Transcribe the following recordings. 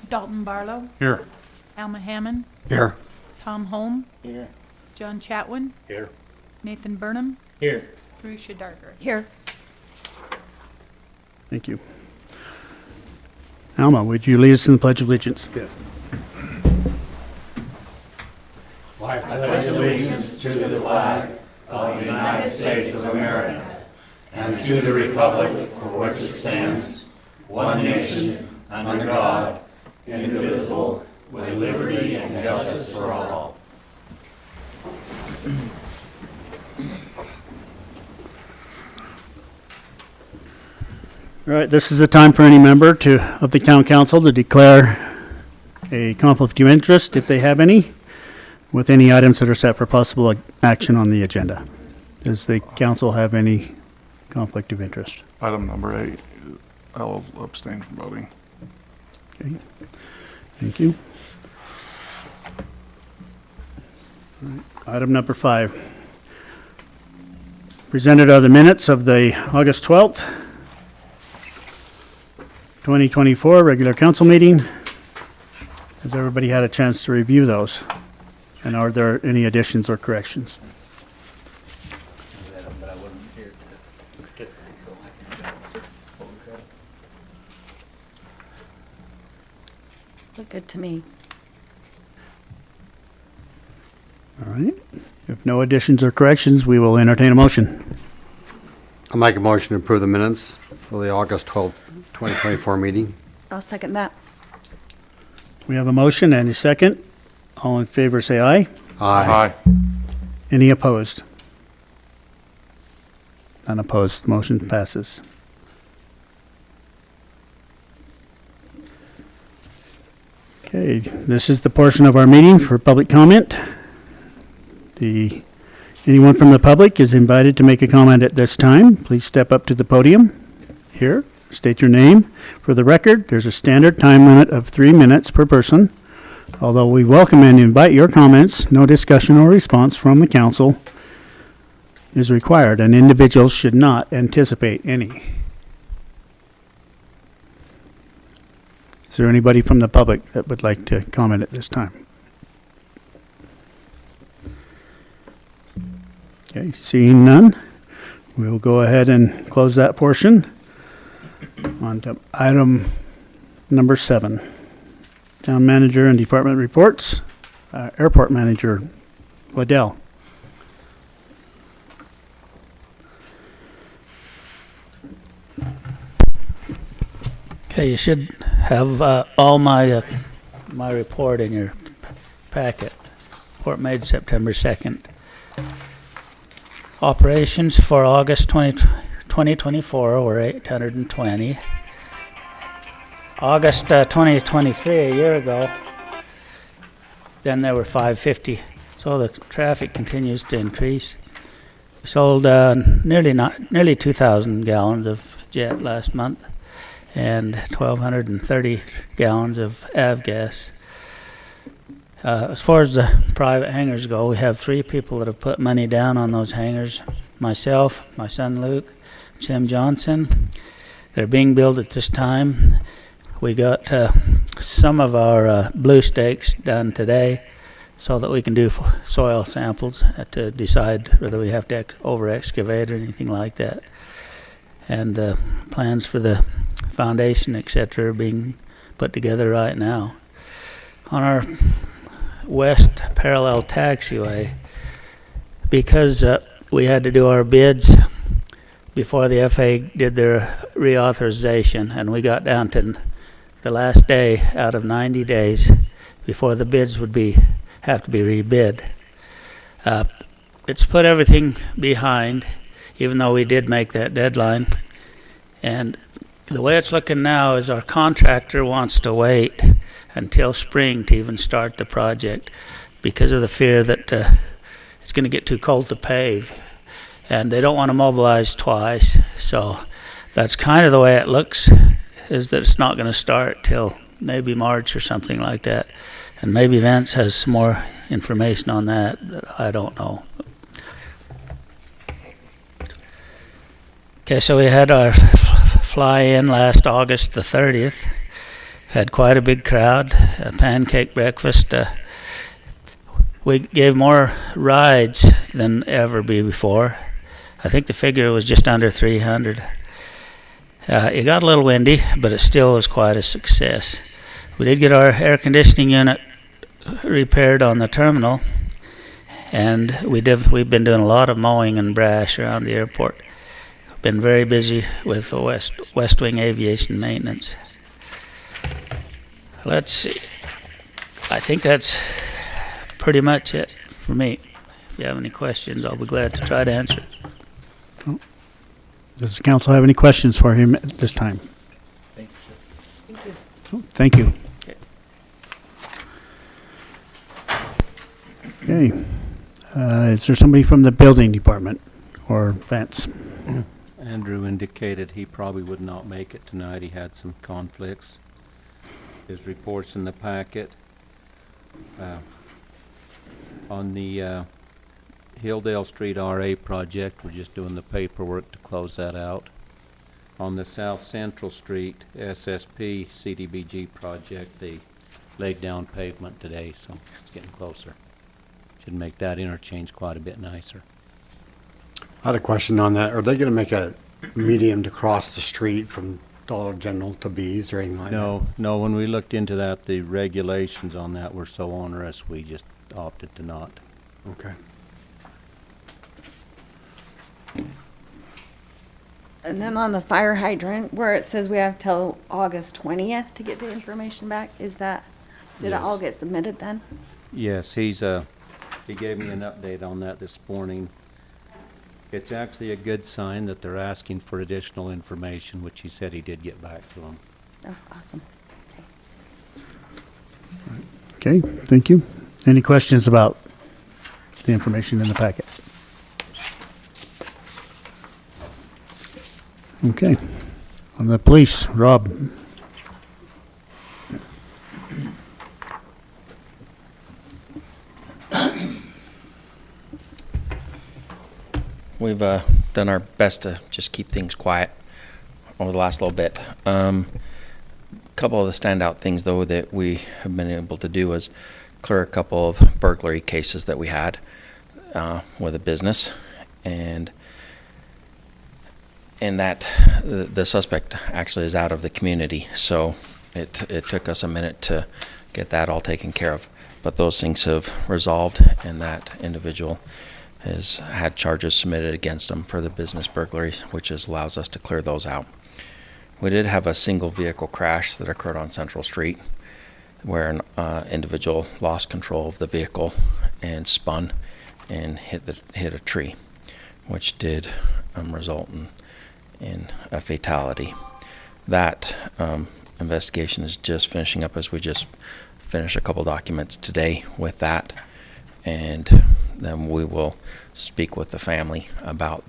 Dalton Barlow, Here. Alma Hammond, Here. Tom Holm, Here. John Chatwin, Here. Nathan Burnham, Here. Rusha Darger. Here. Thank you. Alma, would you lead us in the Pledge of Allegiance? Yes. I pledge allegiance to the flag of the United States of America and to the republic for which it stands, one nation, under God, indivisible, with liberty and justice for all. All right, this is the time for any member of the town council to declare a conflict of interest, if they have any, with any items that are set for possible action on the agenda. Does the council have any conflict of interest? Item number 8, I'll abstain from voting. Okay, thank you. All right, item number 5. Presented are the minutes of the August 12th, 2024 regular council meeting. Has everybody had a chance to review those? And are there any additions or corrections? But I wasn't here to participate, so I can what was that? Look good to me. All right. If no additions or corrections, we will entertain a motion. I'll make a motion to approve the minutes for the August 12th, 2024 meeting. I'll second that. We have a motion and a second. All in favor, say aye. Aye. Any opposed? None opposed. Motion passes. Okay, this is the portion of our meeting for public comment. Anyone from the public is invited to make a comment at this time. Please step up to the podium here. State your name. For the record, there's a standard time limit of 3 minutes per person. Although we welcome and invite your comments, no discussion or response from the council is required, and individuals should not anticipate any. Is there anybody from the public that would like to comment at this time? Okay, seeing none, we'll go ahead and close that portion. On to item number 7. Town manager and department reports. Airport manager, Waddell. Okay, you should have all my my report in your packet. Report made September 2nd. Operations for August 2024 were 820. August 2023, a year ago, then there were 550. So the traffic continues to increase. We sold nearly 2,000 gallons of jet last month and 1,230 gallons of avgas. As far as the private hangars go, we have 3 people that have put money down on those hangars. Myself, my son Luke, Tim Johnson. They're being built at this time. We got some of our blue stakes done today so that we can do soil samples to decide whether we have to over-excavate or anything like that. And plans for the foundation, etc., are being put together right now. On our west parallel taxiway, because we had to do our bids before the FAA did their reauthorization, and we got down to the last day out of 90 days before the bids would have to be rebid. It's put everything behind, even though we did make that deadline. And the way it's looking now is our contractor wants to wait until spring to even start the project because of the fear that it's going to get too cold to pave. And they don't want to mobilize twice. So that's kind of the way it looks, is that it's not going to start till maybe March or something like that. And maybe Vince has some more information on that I don't know. Okay, so we had our fly-in last August the 30th. Had quite a big crowd, a pancake breakfast. We gave more rides than ever before. I think the figure was just under 300. It got a little windy, but it still was quite a success. We did get our air conditioning unit repaired on the terminal, and we've been doing a lot of mowing and brash around the airport. Been very busy with the West Wing aviation maintenance. Let's see. I think that's pretty much it for me. If you have any questions, I'll be glad to try to answer. Does the council have any questions for him at this time? Thank you, sir. Thank you. Okay. Is there somebody from the building department or Vance? Andrew indicated he probably would not make it tonight. He had some conflicts. His report's in the packet. On the Hilldale Street RA project, we're just doing the paperwork to close that out. On the South Central Street SSP CDBG project, they laid down pavement today, so it's getting closer. Should make that interchange quite a bit nicer. I had a question on that. Are they going to make a medium to cross the street from Dollar General to B's or anything like that? No, when we looked into that, the regulations on that were so onerous, we just opted to not. Okay. And then on the fire hydrant, where it says we have till August 20th to get the information back, did it all get submitted then? Yes, he gave me an update on that this morning. It's actually a good sign that they're asking for additional information, which he said he did get back to them. Oh, awesome. Okay, thank you. Any questions about the information in the packet? Okay. On the police, Rob. We've done our best to just keep things quiet over the last little bit. A couple of the standout things, though, that we have been able to do is clear a couple of burglary cases that we had with a business, and that the suspect actually is out of the community. So it took us a minute to get that all taken care of, but those things have resolved, and that individual has had charges submitted against him for the business burglary, which allows us to clear those out. We did have a single vehicle crash that occurred on Central Street where an individual lost control of the vehicle and spun and hit a tree, which did result in a fatality. That investigation is just finishing up as we just finished a couple documents today with that, and then we will speak with the family about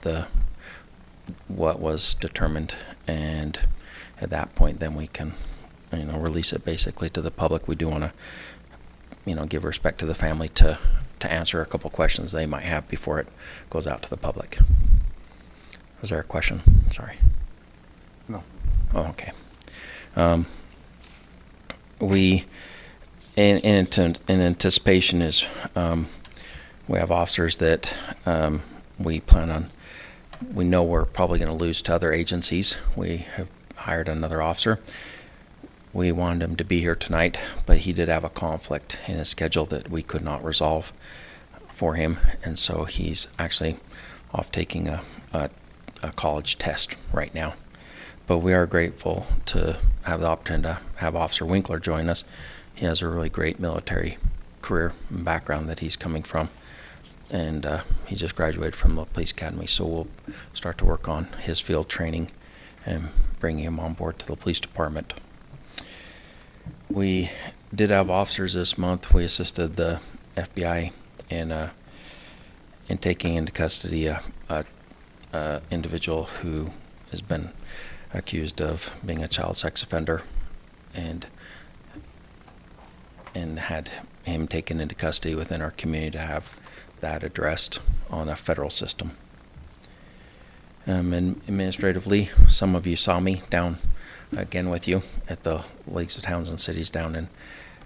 what was determined, and at that point then we can release it basically to the public. We do want to give respect to the family to answer a couple questions they might have before it goes out to the public. Was there a question? Sorry. No. Oh, okay. We in anticipation is we have officers that we know we're probably going to lose to other agencies. We have hired another officer. We wanted him to be here tonight, but he did have a conflict in his schedule that we could not resolve for him, and so he's actually off taking a college test right now. But we are grateful to have the opportunity to have Officer Winkler join us. He has a really great military career and background that he's coming from, and he just graduated from the police academy, so we'll start to work on his field training and bringing him on board to the police department. We did have officers this month. We assisted the FBI in taking into custody a individual who has been accused of being a child sex offender, and had him taken into custody within our community to have that addressed on a federal system. And administratively, some of you saw me down again with you at the Leagues of Towns and Cities down in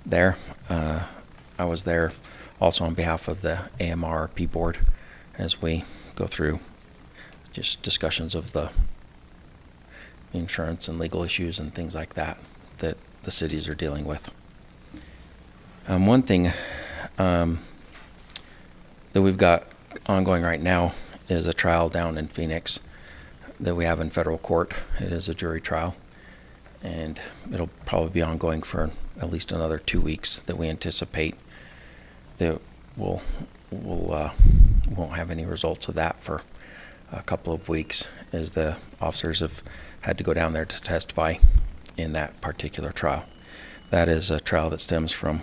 there. I was there also on behalf of the AMRP board as we go through just discussions of the insurance and legal issues and things like that that the cities are dealing with. One thing that we've got ongoing right now is a trial down in Phoenix that we have in federal court. It is a jury trial, and it'll probably be ongoing for at least another 2 weeks that we anticipate that we'll won't have any results of that for a couple of weeks, as the officers have had to go down there to testify in that particular trial. That is a trial that stems from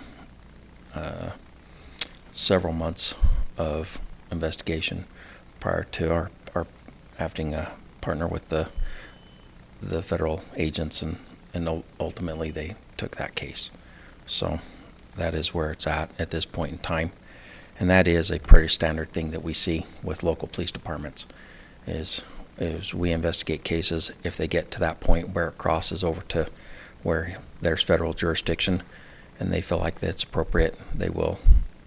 several months of investigation prior to our having a partner with the federal agents, and ultimately they took that case. So that is where it's at this point in time. And that is a pretty standard thing that we see with local police departments is we investigate cases. If they get to that point where it crosses over to where there's federal jurisdiction and they feel like that's appropriate, they will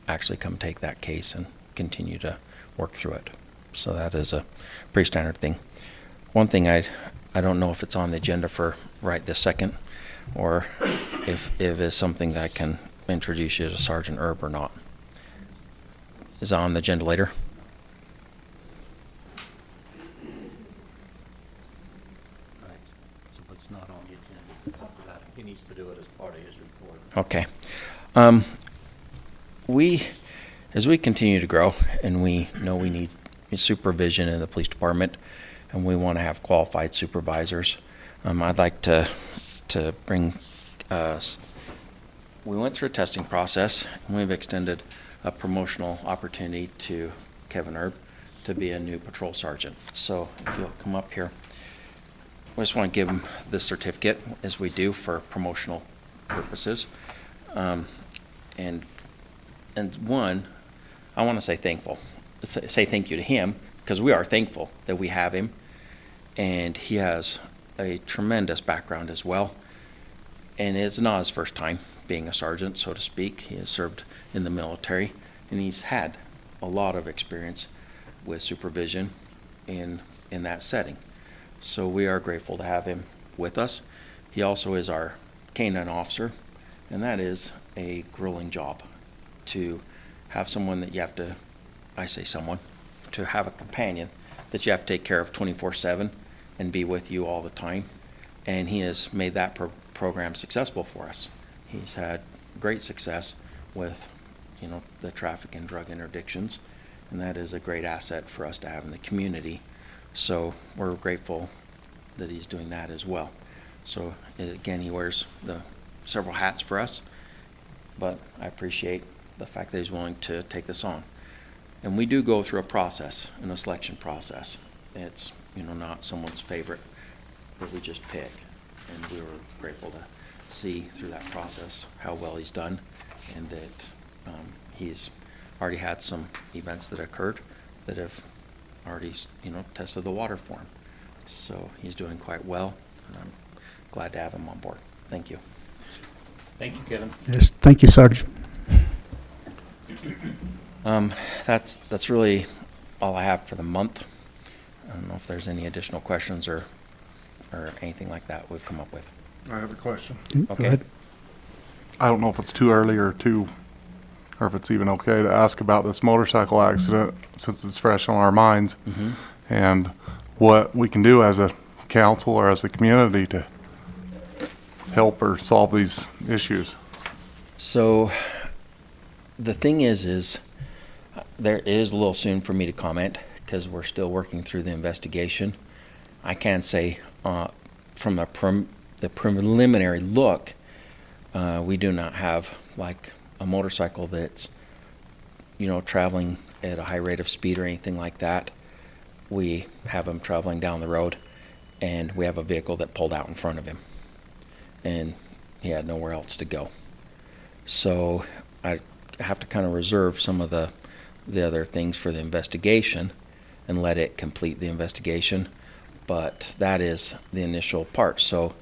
actually come take that case and continue to work through it. So that is a pretty standard thing. One thing I don't know if it's on the agenda for right this second, or if it's something that I can introduce you to Sergeant Erb or not. Is it on the agenda later? Right. So it's not on the agenda. It's something that he needs to do it as part of his report. Okay. As we continue to grow, and we know we need supervision in the police department, and we want to have qualified supervisors, I'd like to bring we went through a testing process, and we've extended a promotional opportunity to Kevin Erb to be a new patrol sergeant. So if you'll come up here, I just want to give him this certificate, as we do for promotional purposes. And one, I want to say say thank you to him, because we are thankful that we have him, and he has a tremendous background as well. And it's not his first time being a sergeant, so to speak. He has served in the military, and he's had a lot of experience with supervision in that setting. So we are grateful to have him with us. He also is our canine officer, and that is a grueling job to have someone that you have to, I say someone, to have a companion that you have to take care of 24/7 and be with you all the time. And he has made that program successful for us. He's had great success with, the traffic and drug interdictions, and that is a great asset for us to have in the community. So we're grateful that he's doing that as well. So again, he wears the several hats for us, but I appreciate the fact that he's willing to take this on. And we do go through a process, a selection process. It's, not someone's favorite that we just pick. And we were grateful to see through that process how well he's done, and that he's already had some events that occurred that have already, tested the water for him. So he's doing quite well, and I'm glad to have him on board. Thank you. Thank you, Kevin. Yes, thank you, Sarge. That's really all I have for the month. I don't know if there's any additional questions or anything like that we've come up with. I have a question. Go Okay. ahead. I don't know if it's too early or if it's even okay to ask about this motorcycle accident, since it's fresh on our minds, Mm-hmm. and what we can do as a council or as a community to help or solve these issues. So the thing is there is a little soon for me to comment, because we're still working through the investigation. I can say from the preliminary look, we do not have like a motorcycle that's, traveling at a high rate of speed or anything like that. We have him traveling down the road, and we have a vehicle that pulled out in front of him, and he had nowhere else to go. So I have to kind of reserve some of the other things for the investigation and let it complete the investigation. But that is the initial part. So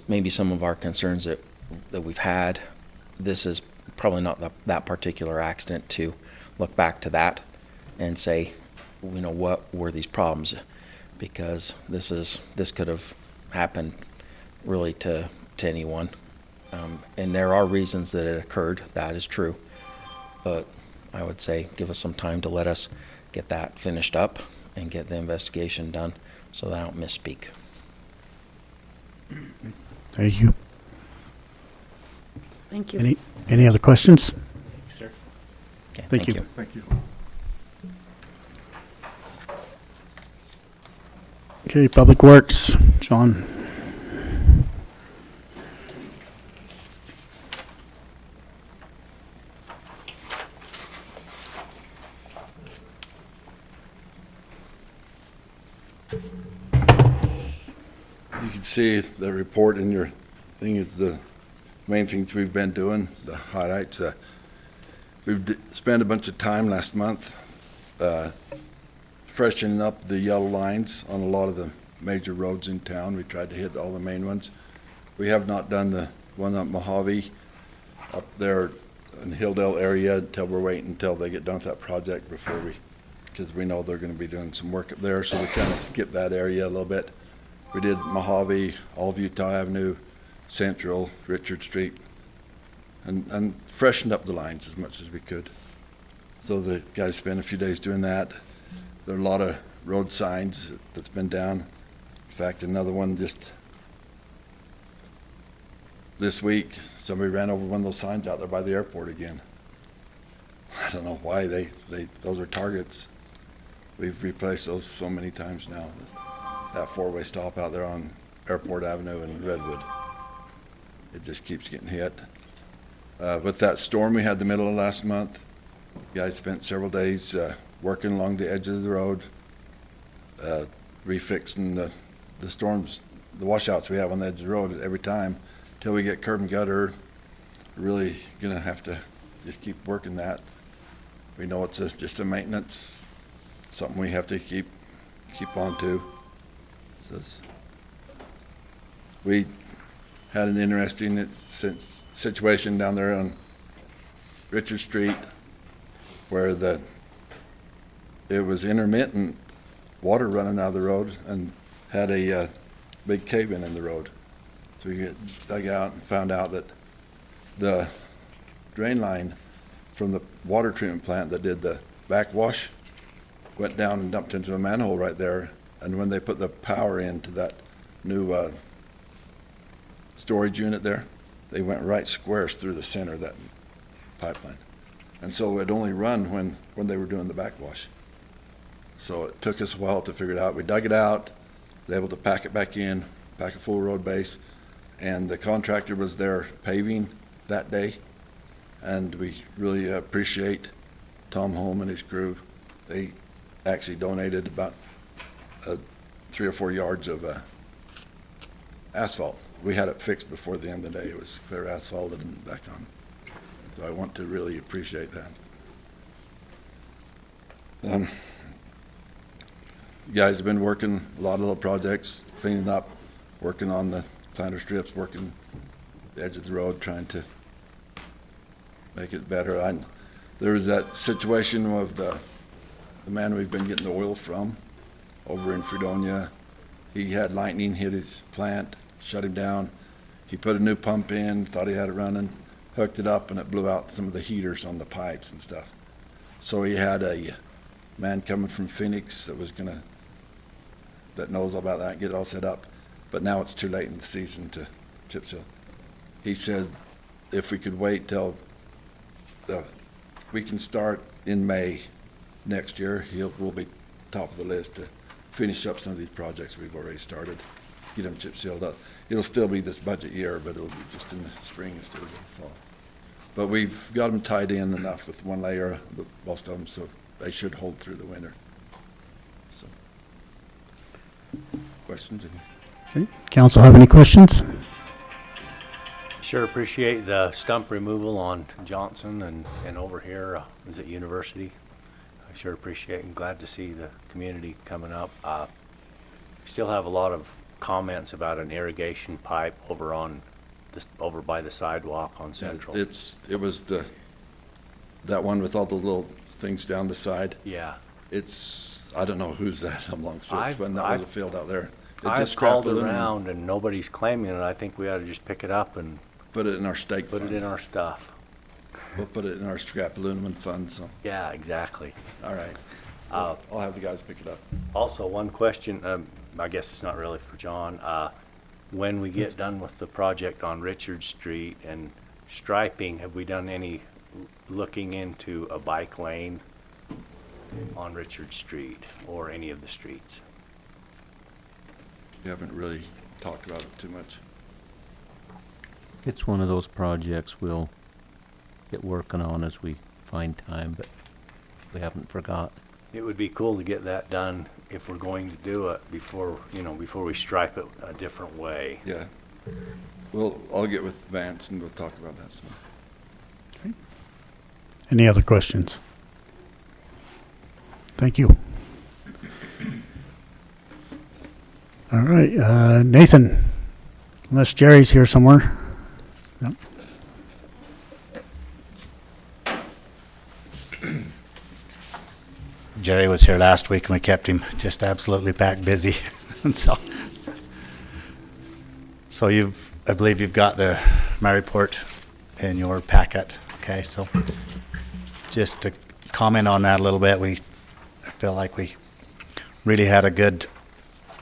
maybe some of our concerns that we've had, this is probably not that particular accident to look back to that and say, you know, what were these problems? Because this could have happened really to anyone. And there are reasons that it occurred, that is true. But I would say give us some time to let us get that finished up and get the investigation done so that I don't misspeak. Thank you. Thank you. Any other questions? Okay, Thank you. Thank you. Okay, Public Works, John. You can see the report in your thing is the main things we've been doing, the highlights. We've spent a bunch of time last month freshening up the yellow lines on a lot of the major roads in town. We tried to hit all the main ones. We have not done the one up Mojave up there in the Hilldale area until we're waiting until they get done with that project before because we know they're going to be doing some work up there, so we kind of skipped that area a little bit. We did Mojave, all of Utah Avenue, Central, Richard Street, and freshened up the lines as much as we could. So the guys spent a few days doing that. There are a lot of road signs that's been down. In fact, another one just this week, somebody ran over one of those signs out there by the airport again. I don't know why those are targets. We've replaced those so many times now. That four-way stop out there on Airport Avenue and Redwood. It just keeps getting hit. With that storm we had the middle of last month, guys spent several days working along the edge of the road, refixing the storms, the washouts we have on the edge of the road every time till we get curb and gutter. We're really gonna have to just keep working that. We know it's just a maintenance, something we have to keep on to. We had an interesting situation down there on Richard Street where it was intermittent water running out of the road and had a big cave-in in the road. So we dug out and found out that the drain line from the water treatment plant that did the backwash went down and dumped into a manhole right there. And when they put the power into that new storage unit there, they went right squares through the center of that pipeline. And so it only run when they were doing the backwash. So it took us a while to figure it out. We dug it out, was able to pack it back in, pack a full road base, and the contractor was there paving that day. And we really appreciate Tom Holm and his crew. They actually donated about 3 or 4 yards of asphalt. We had it fixed before the end of the day. It was clear asphalted and back on. So I want to really appreciate that. You guys have been working a lot of little projects, cleaning up, working on the planter strips, working the edge of the road, trying to make it better. There was that situation of the man we've been getting the oil from over in Fredonia. He had lightning hit his plant, shut him down. He put a new pump in, thought he had it running, hooked it up, and it blew out some of the heaters on the pipes and stuff. So he had a man coming from Phoenix that knows about that, get it all set up. But now it's too late in the season to chip seal. He said if we could wait till we can start in May next year, we'll be top of the list to finish up some of these projects we've already started, get them chip sealed up. It'll still be this budget year, but it'll be just in the spring instead of the fall. But we've got them tied in enough with one layer, most of them, so they should hold through the winter. So, questions? Okay. Council have any questions? Sure appreciate the stump removal on Johnson and over here, is it University? I sure appreciate and glad to see the community coming up. Still have a lot of comments about an irrigation pipe over on, over by the sidewalk on Central. It was that one with all the little things down the side. Yeah. I don't know whose that belongs to. It's when that was I've- a field out there. It's a I've scrap called aluminum. around and nobody's claiming it. I think we ought to just pick it up and Put it in our stake put fund. it in our stuff. We'll put it in our scrap aluminum fund, so, Yeah, exactly. all right. Uh, I'll have the guys pick it up. Also, one question, I guess it's not really for John. When we get done with the project on Richard Street and striping, have we done any looking into a bike lane on Richard Street or any of the streets? We haven't really talked about it too much. It's one of those projects we'll get working on as we find time, but we haven't forgot. It would be cool to get that done if we're going to do it before, before we stripe it a different way. Yeah. I'll get with Vance and we'll talk about that some. Any other questions? Thank you. All right, Nathan, unless Jerry's here somewhere. Yep. Jerry was here last week and we kept him just absolutely packed busy. And so I believe you've got my report in your packet. Okay, so just to comment on that a little bit, I feel like we really had a good,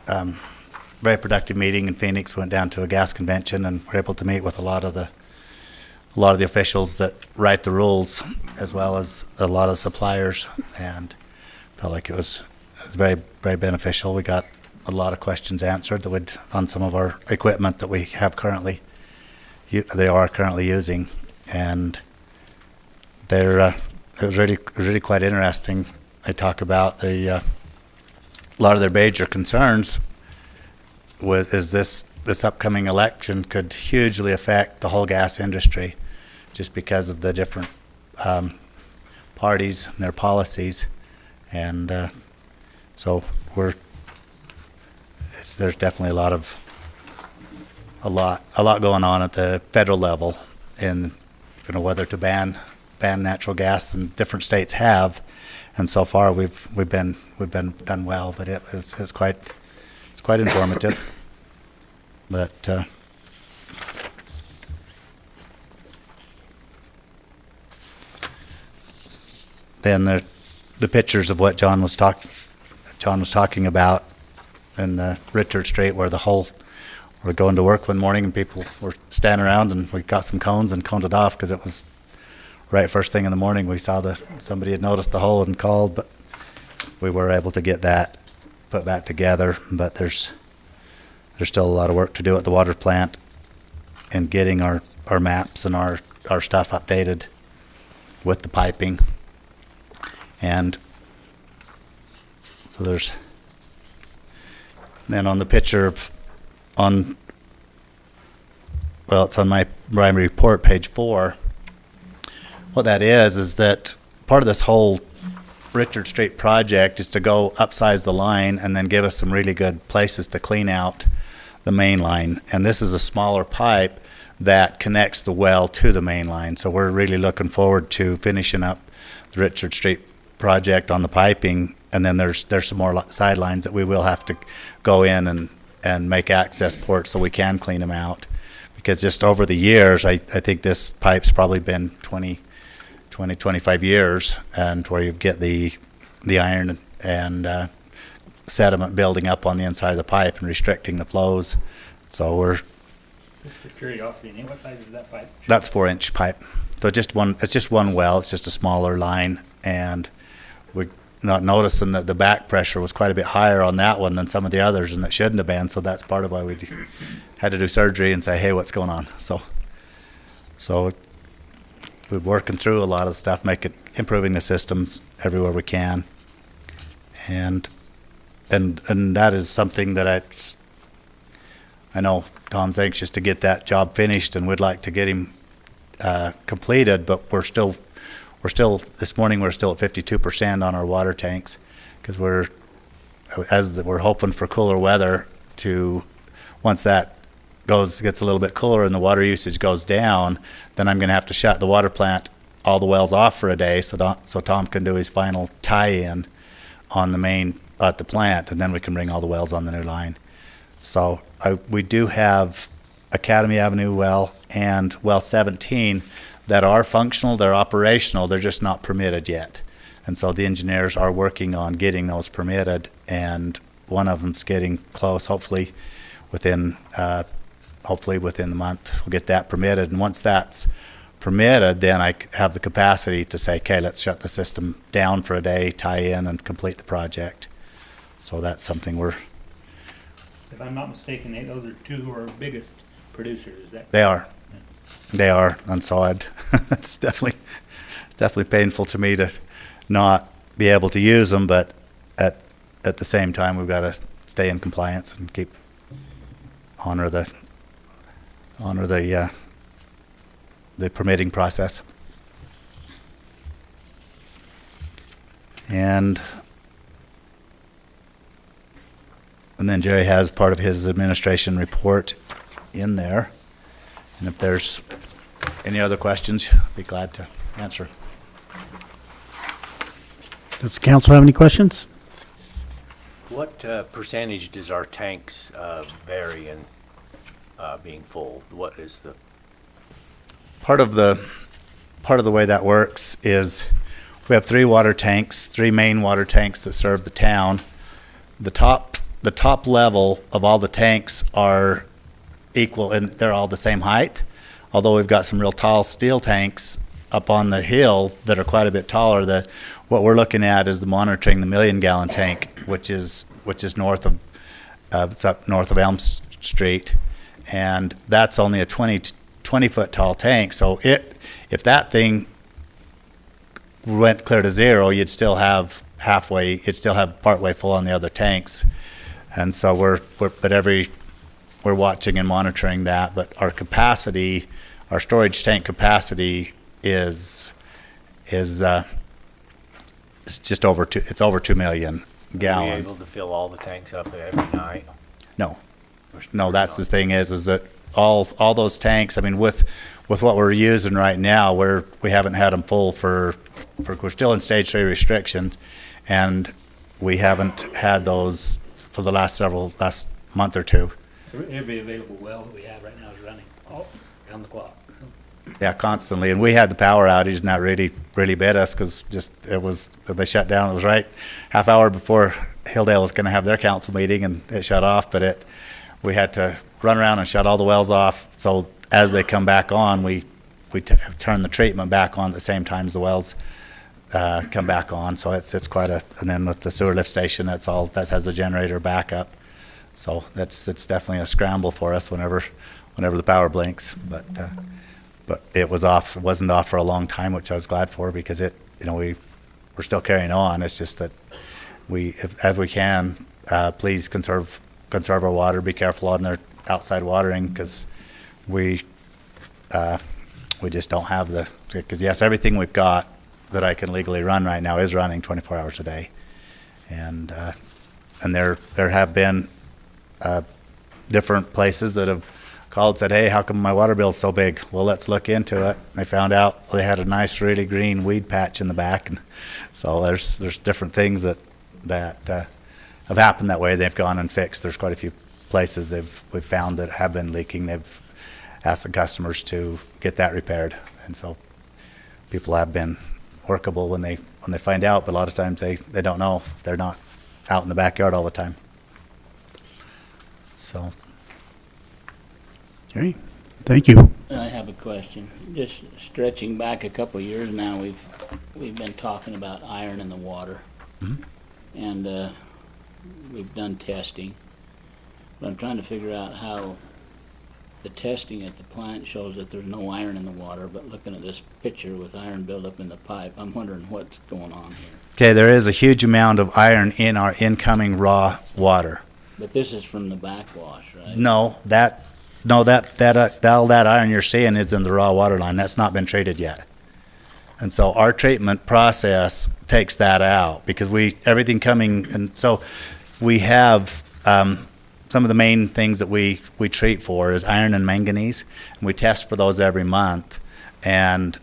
very productive meeting in Phoenix. Went down to a gas convention and were able to meet with a lot of the officials that write the rules, as well as a lot of suppliers, and felt like it was very, very beneficial. We got a lot of questions answered on some of our equipment that we have currently, they are currently using, and it was really quite interesting. They talk about a lot of their major concerns is this upcoming election could hugely affect the whole gas industry, just because of the different parties and their policies, and so there's definitely a lot going on at the federal level in whether to ban natural gas, and different states have, and so far we've been done well, but it's quite informative. But then the pictures of what John was talking about in the Richard Street, where we're going to work one morning and people were standing around, and we got some cones and coned it off because it was right first thing in the morning. We saw somebody had noticed the hole and called, but we were able to get that put back together. But there's still a lot of work to do at the water plant in getting our maps and our stuff updated with the piping. And so then on the picture it's on my primary report, page 4. What that is that part of this whole Richard Street project is to go upsize the line and then give us some really good places to clean out the main line. And this is a smaller pipe that connects the well to the main line. So we're really looking forward to finishing up the Richard Street project on the piping, and then there's some more sidelines that we will have to go in and make access ports so we can clean them out, because just over the years I think this pipe's probably been 25 years, and where you get the iron and sediment building up on the inside of the pipe and restricting the flows. So Just for curiosity, what size is that pipe? That's 4-inch pipe. So it's just one well. It's just a smaller line, and we're not noticing that the back pressure was quite a bit higher on that one than some of the others, and it shouldn't have been. So that's part of why we had to do surgery and say, hey, what's going on? So we're working through a lot of stuff, improving the systems everywhere we can, and that is something that I know Tom's anxious to get that job finished, and we'd like to get him completed, but we're still this morning we're still at 52% on our water tanks, because we're hoping for cooler weather to once that gets a little bit cooler and the water usage goes down, then I'm gonna have to shut the water plant, all the wells off for a day, so Tom can do his final tie-in on the main, at the plant, and then we can bring all the wells on the new line. So we do have Academy Avenue well and well 17 that are functional, they're operational, they're just not permitted yet. And so the engineers are working on getting those permitted, and one of them's getting close, hopefully within the month, we'll get that permitted. And once that's permitted, then I have the capacity to say, okay, let's shut the system down for a day, tie in, and complete the project. So that's something If I'm not mistaken, those are two of our biggest producers, is that? They are, and so it's definitely painful to me to not be able to use them, but at the same time, we've got to stay in compliance and honor the permitting process. And then Jerry has part of his administration report in there. And if there's any other questions, I'd be glad to answer. Does the council have any questions? What percentage does our tanks vary in being full? What is the? Part of the way that works is we have three main water tanks that serve the town. The top level of all the tanks are equal, and they're all the same height. Although we've got some real tall steel tanks up on the hill that are quite a bit taller. What we're looking at is monitoring the 1 million gallon tank, which is north of it's up north of Elm Street, and that's only a 20 foot tall tank. So if that thing went clear to zero, you'd still have partway full on the other tanks. And so we're watching and monitoring that. But our capacity, our storage tank capacity is it's just over over 2 million gallons. Are we able to fill all the tanks up every night? No, that's the thing is that all those tanks, I mean, with what we're using right now, we haven't had them full for we're still in stage 3 restrictions, and we haven't had those for the last month or two. Every available well that we have right now is running around the clock. Yeah, constantly, and we had the power outage, and that really bit us because they shut down. It was right half hour before Hilldale was going to have their council meeting, and it shut off. But we had to run around and shut all the wells off. So as they come back on, we turn the treatment back on at the same time as the wells come back on. So it's quite and then with the sewer lift station, that has the generator backup. So it's definitely a scramble for us whenever the power blinks. But it was off. It wasn't off for a long time, which I was glad for because we're still carrying on. It's just that as we can, please conserve our water. Be careful on their outside watering because we just don't have because yes, everything we've got that I can legally run right now is running 24 hours a day, and there have been different places that have called and said, hey, how come my water bill's so big? Well, let's look into it. And they found out they had a nice, really green weed patch in the back, and so there's different things that have happened that way. They've gone and fixed. There's quite a few places we've found that have been leaking. They've asked the customers to get that repaired, and so people have been workable when they find out. But a lot of times they don't know. They're not out in the backyard all the time. So. Okay, thank you. I have a question. Just stretching back a couple of years now, we've been talking about iron in the water. Mhm. And we've done testing. But I'm trying to figure out how the testing at the plant shows that there's no iron in the water, but looking at this picture with iron buildup in the pipe, I'm wondering what's going on here. Okay, there is a huge amount of iron in our incoming raw water. But this is from the backwash, right? No, all that iron you're seeing is in the raw water line. That's not been treated yet. And so our treatment process takes that out because everything coming, and so we have, some of the main things that we treat for is iron and manganese. And we test for those every month. And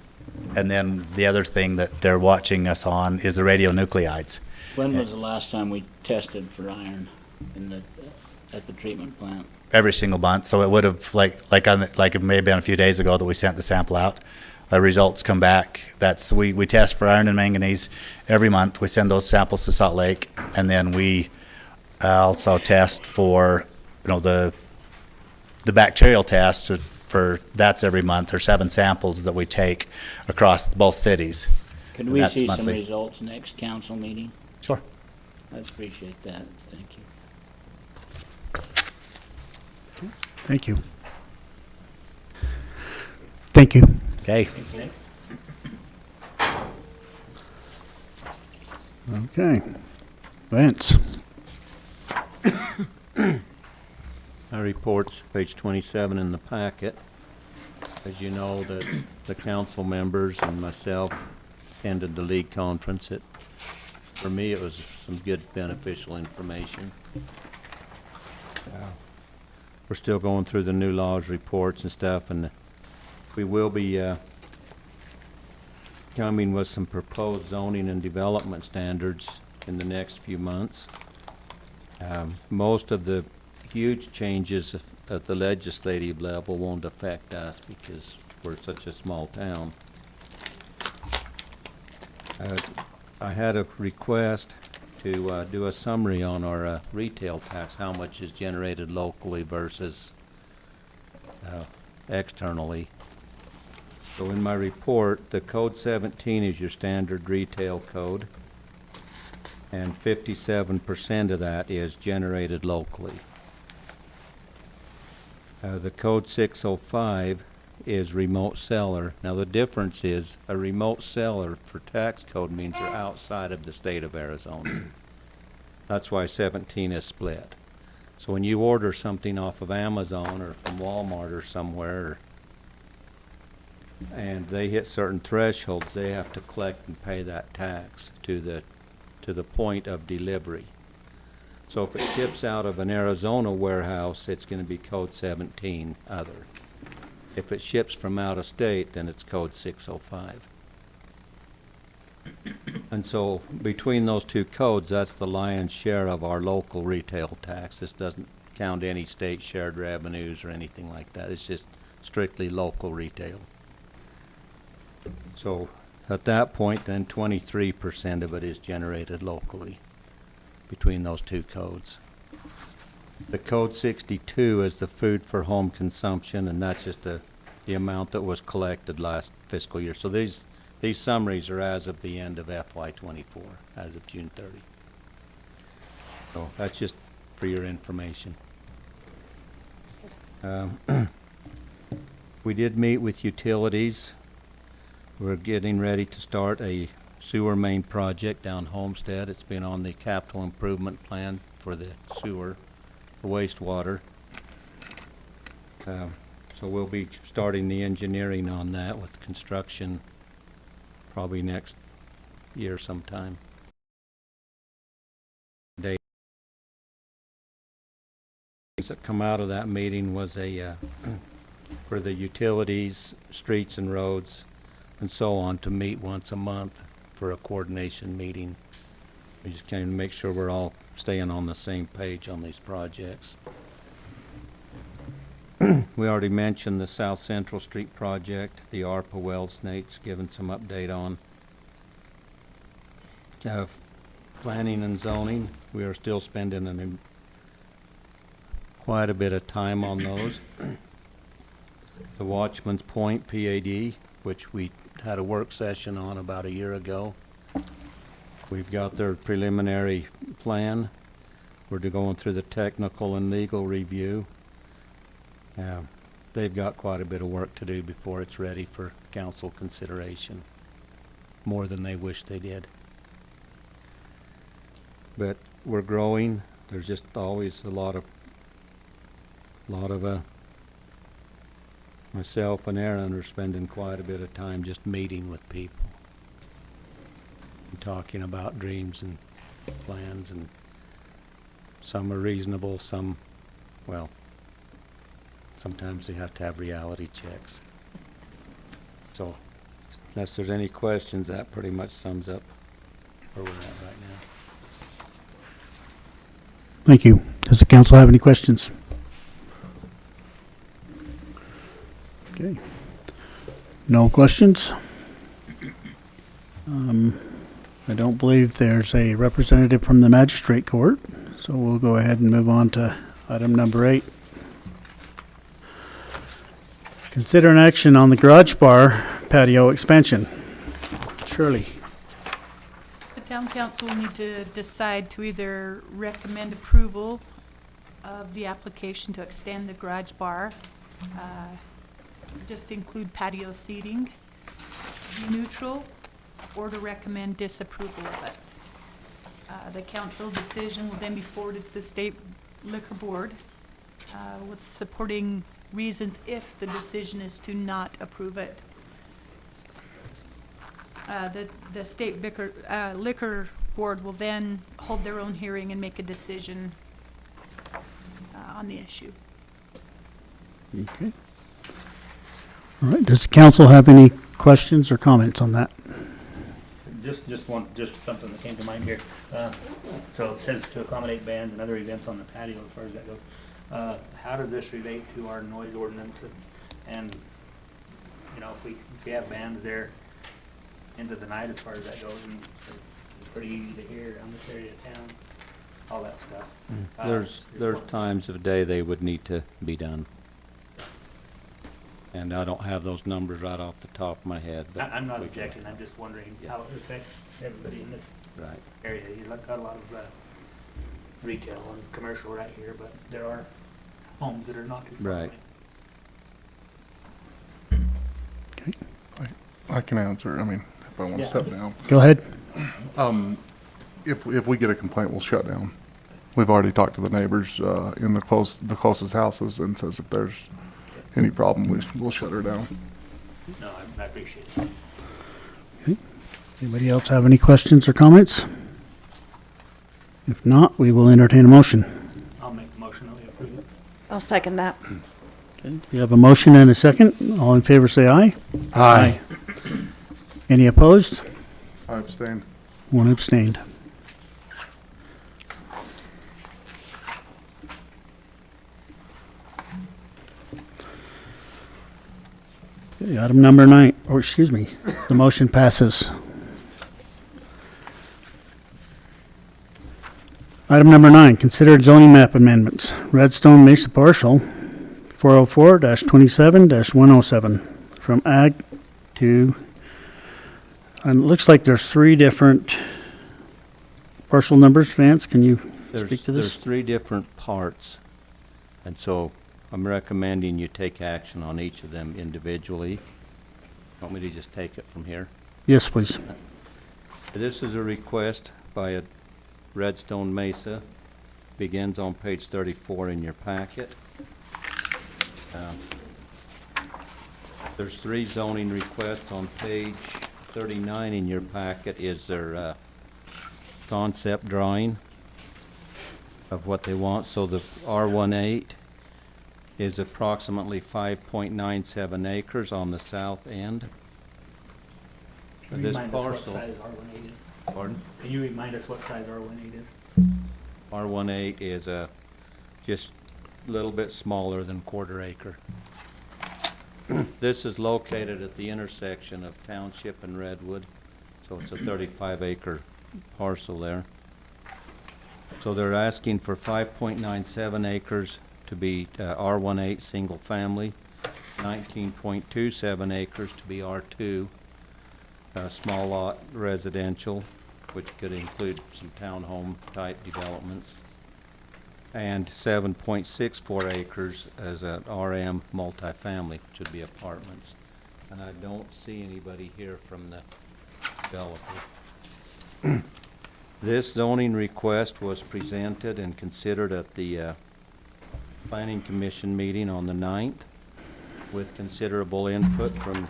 then the other thing that they're watching us on is the radionucleides. When was the last time we tested for iron at the treatment plant? Every single month. So it would have, like it may have been a few days ago that we sent the sample out. The results come back. We test for iron and manganese every month. We send those samples to Salt Lake, and then we also test for, the bacterial test for that's every month. There's 7 samples that we take across both cities. Could we That's see some monthly. results next council meeting? Sure. I'd appreciate that. Thank you. Thank you. Thank you. Okay. Okay. Vance. My report's page 27 in the packet. As you know, the council members and myself attended the league conference. For me, it was some good beneficial information. We're still going through the new laws reports and stuff, and we will be coming with some proposed zoning and development standards in the next few months. Most of the huge changes at the legislative level won't affect us because we're such a small town. I had a request to do a summary on our retail tax, how much is generated locally versus externally. So in my report, the code 17 is your standard retail code, and 57% of that is generated locally. The code 605 is remote seller. Now the difference is a remote seller for tax code means they're outside of the state of Arizona. That's why 17 is split. So when you order something off of Amazon or from Walmart or somewhere, and they hit certain thresholds, they have to collect and pay that tax to the point of delivery. So if it ships out of an Arizona warehouse, it's going to be code 17 other. If it ships from out of state, then it's code 605. And so between those two codes, that's the lion's share of our local retail tax. This doesn't count any state shared revenues or anything like that. It's just strictly local retail. So at that point, then 23% of it is generated locally between those two codes. The code 62 is the food for home consumption, and that's just the amount that was collected last fiscal year. So these summaries are as of the end of FY24, as of June 30. So that's just for your information. We did meet with utilities. We're getting ready to start a sewer main project down Homestead. It's been on the capital improvement plan for the sewer, for wastewater. So we'll be starting the engineering on that with construction probably next year sometime. Things that come out of that meeting was for the utilities, streets and roads, and so on, to meet once a month for a coordination meeting. We just came to make sure we're all staying on the same page on these projects. We already mentioned the South Central Street project, the ARPA wells Nate's given some update on. Planning and zoning, we are still spending quite a bit of time on those. The Watchman's Point PAD, which we had a work session on about a year ago. We've got their preliminary plan. We're going through the technical and legal review. They've got quite a bit of work to do before it's ready for council consideration, more than they wish they did. But we're growing. There's just always a lot of myself and Aaron are spending quite a bit of time just meeting with people and talking about dreams and plans, and some are reasonable, some well, sometimes they have to have reality checks. So unless there's any questions, that pretty much sums up where we're at right now. Thank you. Does the council have any questions? Okay. No questions? I don't believe there's a representative from the magistrate court, so we'll go ahead and move on to item number 8. Consider an action on the garage bar patio expansion. Shirley. The town council will need to decide to either recommend approval of the application to extend the garage bar, just include patio seating, be neutral, or to recommend disapproval of it. The council decision will then be forwarded to the state liquor board with supporting reasons if the decision is to not approve it. The state liquor board will then hold their own hearing and make a decision on the issue. Okay. All right. Does the council have any questions or comments on that? Just something that came to mind here. So it says to accommodate bands and other events on the patio as far as that goes. How does this relate to our noise ordinance and you know, if we have bands there into the night as far as that goes, and it's pretty easy to hear around this area of town, all that stuff. There's times of day they would need to be done. And I don't have those numbers right off the top of my head. But I'm not we can- objecting, I'm just wondering how it affects everybody in this Right. area. You've got a lot of retail and commercial right here, but there are homes that are not too far away. Right. I can answer, I mean, if I want to Yeah. step down. Go ahead. If we get a complaint, we'll shut down. We've already talked to the neighbors in the closest houses and says if there's any problem, we'll shut her down. No, I appreciate it. Anybody else have any questions or comments? If not, we will entertain a motion. I'll make a motion that we approve it. I'll second that. Okay. We have a motion and a second. All in favor say aye. Aye. Any opposed? I abstain. One abstained. Okay, item number 9, or excuse me, the motion passes. Item number 9, considered zoning map amendments. Redstone Mesa Partial, 404-27-107, from ag to, and it looks like there's 3 different parcel numbers. Vance, can you speak to There's this? 3 different parts, and so I'm recommending you take action on each of them individually. Want me to just take it from here? Yes, please. This is a request by a Redstone Mesa, begins on page 34 in your packet. There's 3 zoning requests on page 39 in your packet is their concept drawing of what they want. So the R18 is approximately 5.97 acres on the south end. Can you This remind us what parcel, size R18 is? pardon? Can you remind us what size R18 is? R18 is just a little bit smaller than quarter acre. This is located at the intersection of Township and Redwood, so it's a 35-acre parcel there. So they're asking for 5.97 acres to be R18 single family, 19.27 acres to be R2 small lot residential, which could include some townhome type developments, and 7.64 acres as an RM multifamily, which would be apartments. And I don't see anybody here from the developer. This zoning request was presented and considered at the Planning Commission meeting on the 9th with considerable input from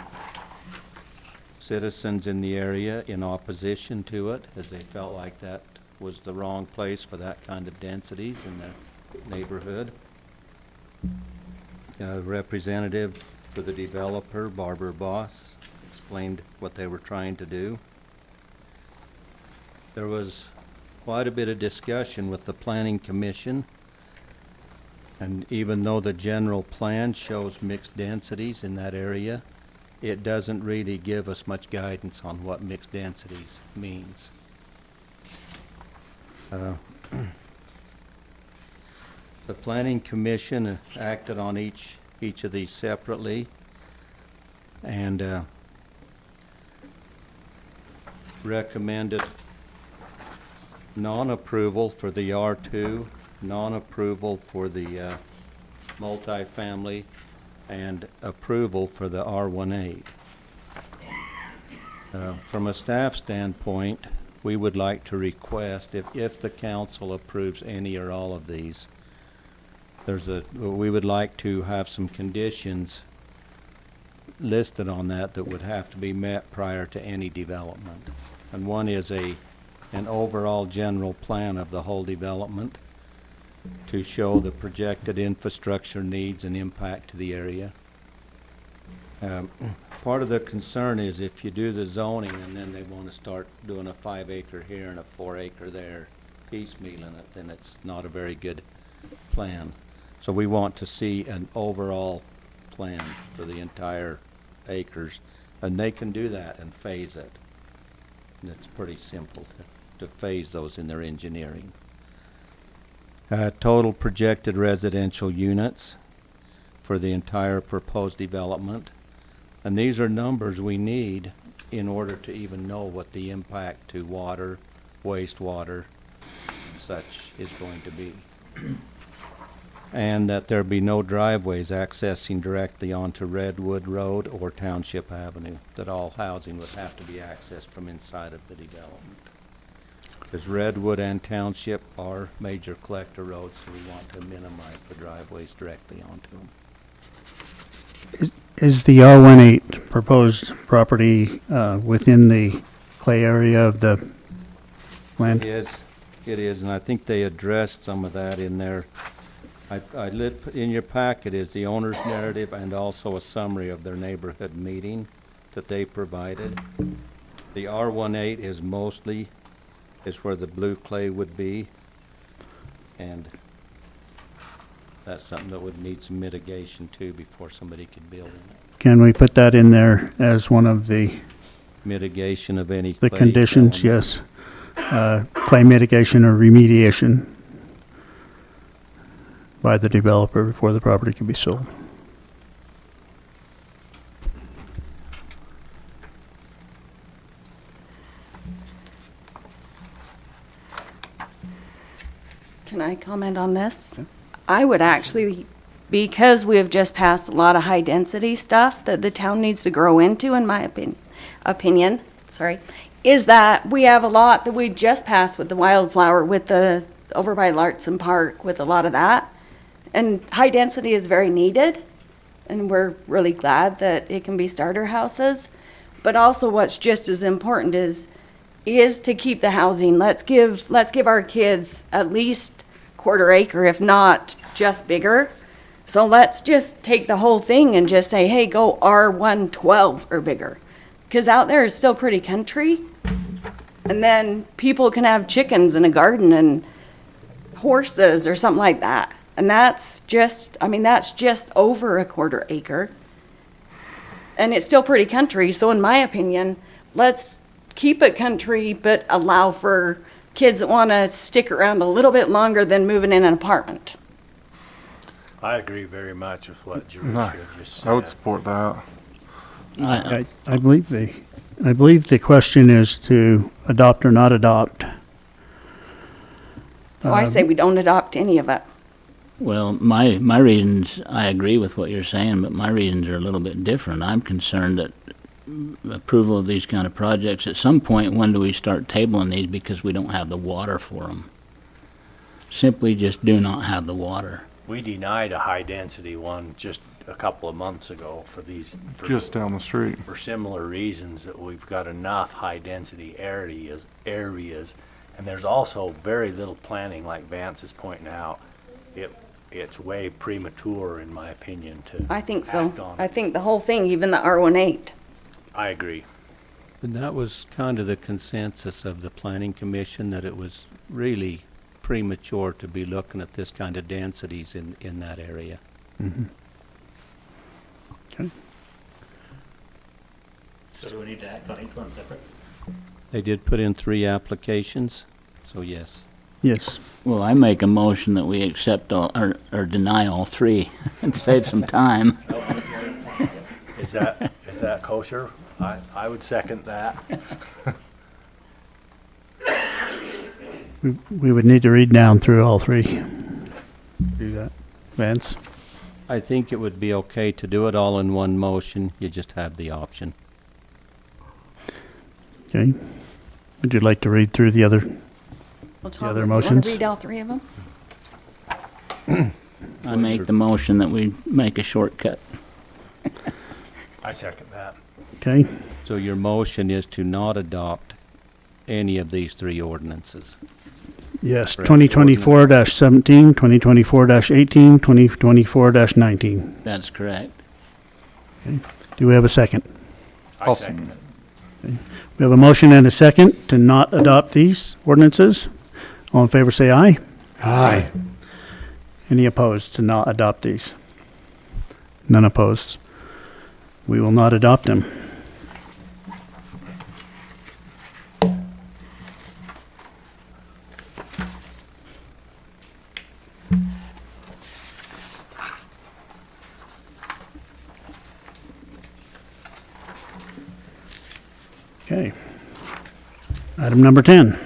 citizens in the area in opposition to it, as they felt like that was the wrong place for that kind of densities in the neighborhood. Representative for the developer, Barbara Boss, explained what they were trying to do. There was quite a bit of discussion with the Planning Commission, and even though the general plan shows mixed densities in that area, it doesn't really give us much guidance on what mixed densities means. The Planning Commission acted on each of these separately, and recommended non-approval for the R2, non-approval for the multifamily, and approval for the R18. From a staff standpoint, we would like to request, if the council approves any or all of these, we would like to have some conditions listed on that would have to be met prior to any development. And one is an overall general plan of the whole development to show the projected infrastructure needs and impact to the area. Part of the concern is if you do the zoning and then they want to start doing a 5-acre here and a 4-acre there, piecemealing it, then it's not a very good plan. So we want to see an overall plan for the entire acres, and they can do that and phase it. And it's pretty simple to phase those in their engineering. Total projected residential units for the entire proposed development. And these are numbers we need in order to even know what the impact to water, wastewater, such is going to be. And that there be no driveways accessing directly onto Redwood Road or Township Avenue, that all housing would have to be accessed from inside of the development. Because Redwood and Township are major collector roads, so we want to minimize the driveways directly onto them. Is the R18 proposed property within the clay area of the land? It is, and I think they addressed some of that in there. In your packet is the owner's narrative and also a summary of their neighborhood meeting that they provided. The R18 is where the blue clay would be, and that's something that would need some mitigation too before somebody could build in it. Can we put that in there as one of the Mitigation of any clay conditions? element. Yes. Clay mitigation or remediation by the developer before the property can be sold. Can I comment on this? I would actually, because we have just passed a lot of high-density stuff that the town needs to grow into, in my opinion, is that we have a lot that we just passed with the wildflower, with the, over by Lartson Park, with a lot of that. And high density is very needed, and we're really glad that it can be starter houses. But also what's just as important is to keep the housing. Let's give our kids at least 1/4 acre, if not just bigger. So let's just take the whole thing and just say, hey, go R112 or bigger. Because out there is still pretty country. And then people can have chickens in a garden and horses or something like that. And that's just over 1/4 acre. And it's still pretty country, so in my opinion, let's keep it country, but allow for kids that want to stick around a little bit longer than moving in an apartment. I agree very much with what George just said. I would support that. I believe the question is to adopt or not adopt. So I say we don't adopt any of it. Well, my reasons, I agree with what you're saying, but my reasons are a little bit different. I'm concerned that approval of these kind of projects, at some point, when do we start tabling these because we don't have the water for them? Simply just do not have the water. We denied a high-density one just a couple of months ago for these. Just down the street. For similar reasons, that we've got enough high-density areas, and there's also very little planning, like Vance is pointing out. it's way premature, in my opinion, to I think so. act on I it. think the whole thing, even the R18. I agree. And that was kind of the consensus of the planning commission, that it was really premature to be looking at this kind of densities in that area. Okay. So do we need to act on each one separate? They did put in 3 applications, so yes. Yes. Well, I make a motion that we accept all, or deny all 3 and save some time. Is that kosher? I would second that. We would need to read down through all 3. Do that. Vance? I think it would be okay to do it all in one motion, you just have the option. Okay. Would you like to read through the other? Well, other You motions? want to read all 3 of them? I make the motion that we make a shortcut. I second that. Okay. So your motion is to not adopt any of these 3 ordinances. Yes, Correct. 2024-17, 2024-18, 2024-19. That's correct. Do we have a second? I second it. We have a motion and a second to not adopt these ordinances. All in favor, say aye. Aye. Any opposed to not adopt these? None opposed. We will not adopt them. Okay. Item number 10.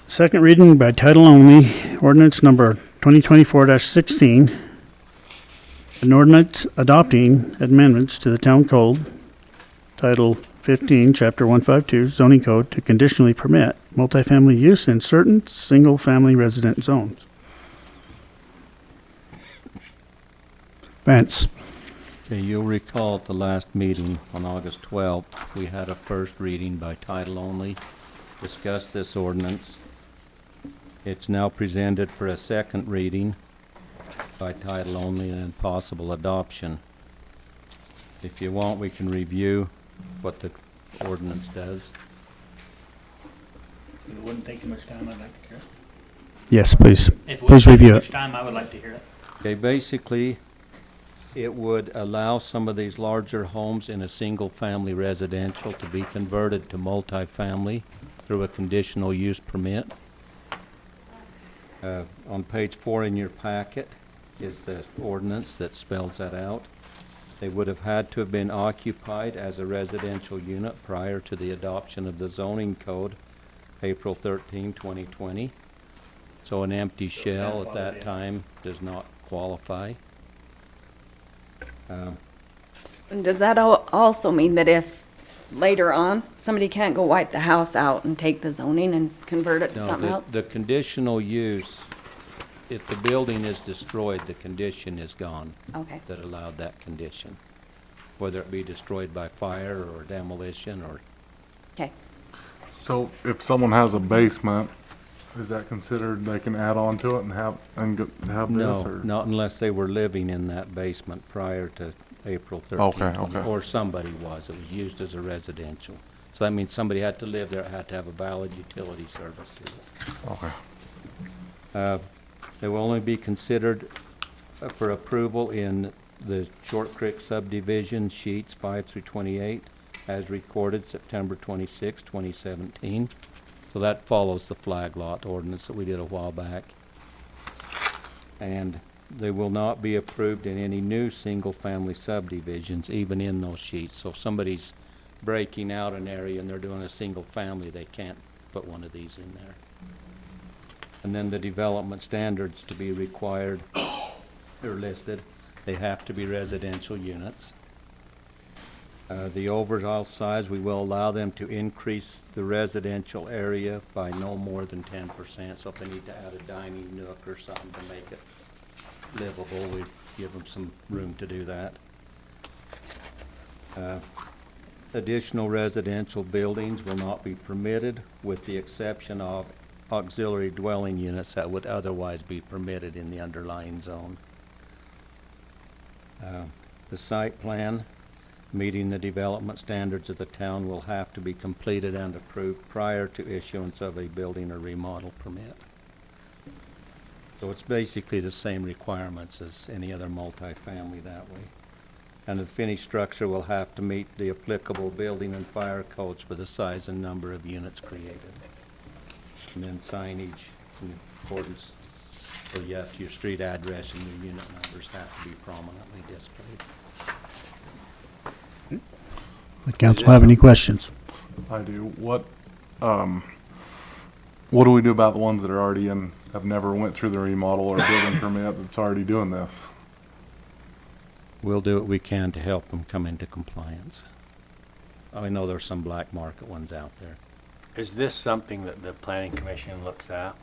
Second reading by title only, ordinance number 2024-16. An ordinance adopting amendments to the town code, title 15, chapter 152, zoning code to conditionally permit multifamily use in certain single-family resident zones. Vance? Okay, you'll recall at the last meeting on August 12th, we had a first reading by title only, discussed this ordinance. It's now presented for a second reading by title only and possible adoption. If you want, we can review what the ordinance does. If it wouldn't take too much time, I'd like to hear it. Yes, please. If it Please wouldn't take review too it. much time, I would like to hear it. Okay, basically, it would allow some of these larger homes in a single-family residential to be converted to multifamily through a conditional use permit. On page 4 in your packet is the ordinance that spells that out. They would have had to have been occupied as a residential unit prior to the adoption of the zoning code, April 13, 2020. So an empty shell at that time does not qualify. And does that also mean that if later on, somebody can't go wipe the house out and take the zoning and convert it to No, something the- else? The conditional use, if the building is destroyed, the condition is gone Okay. that allowed that condition. Whether it be destroyed by fire or demolition or, Okay. So if someone has a basement, is that considered they can add on to it and have this? no, Or? not unless they were living in that basement prior to April 13, Okay, 20, okay. or somebody was. It was used as a residential. So that means somebody had to live there, had to have a valid utility service to it. Okay. They will only be considered for approval in the Short Creek subdivision sheets 5 through 28, as recorded September 26, 2017. So that follows the flag lot ordinance that we did a while back. And they will not be approved in any new single-family subdivisions, even in those sheets. So if somebody's breaking out an area and they're doing a single family, they can't put one of these in there. And then the development standards to be required are listed. They have to be residential units. The overall size, we will allow them to increase the residential area by no more than 10%. So if they need to add a dining nook or something to make it livable, we give them some room to do that. additional residential buildings will not be permitted with the exception of auxiliary dwelling units that would otherwise be permitted in the underlying zone. The site plan, meeting the development standards of the town, will have to be completed and approved prior to issuance of a building or remodel permit. So it's basically the same requirements as any other multifamily that way. And the finished structure will have to meet the applicable building and fire codes for the size and number of units created. And then signage in accordance, so your street address and your unit numbers have to be prominently displayed. Would council have any questions? I do. What do we do about the ones that are already in, have never went through the remodel or building permit that's already doing this? We'll do what we can to help them come into compliance. I know there's some black market ones out there. Is this something that the planning commission looks at?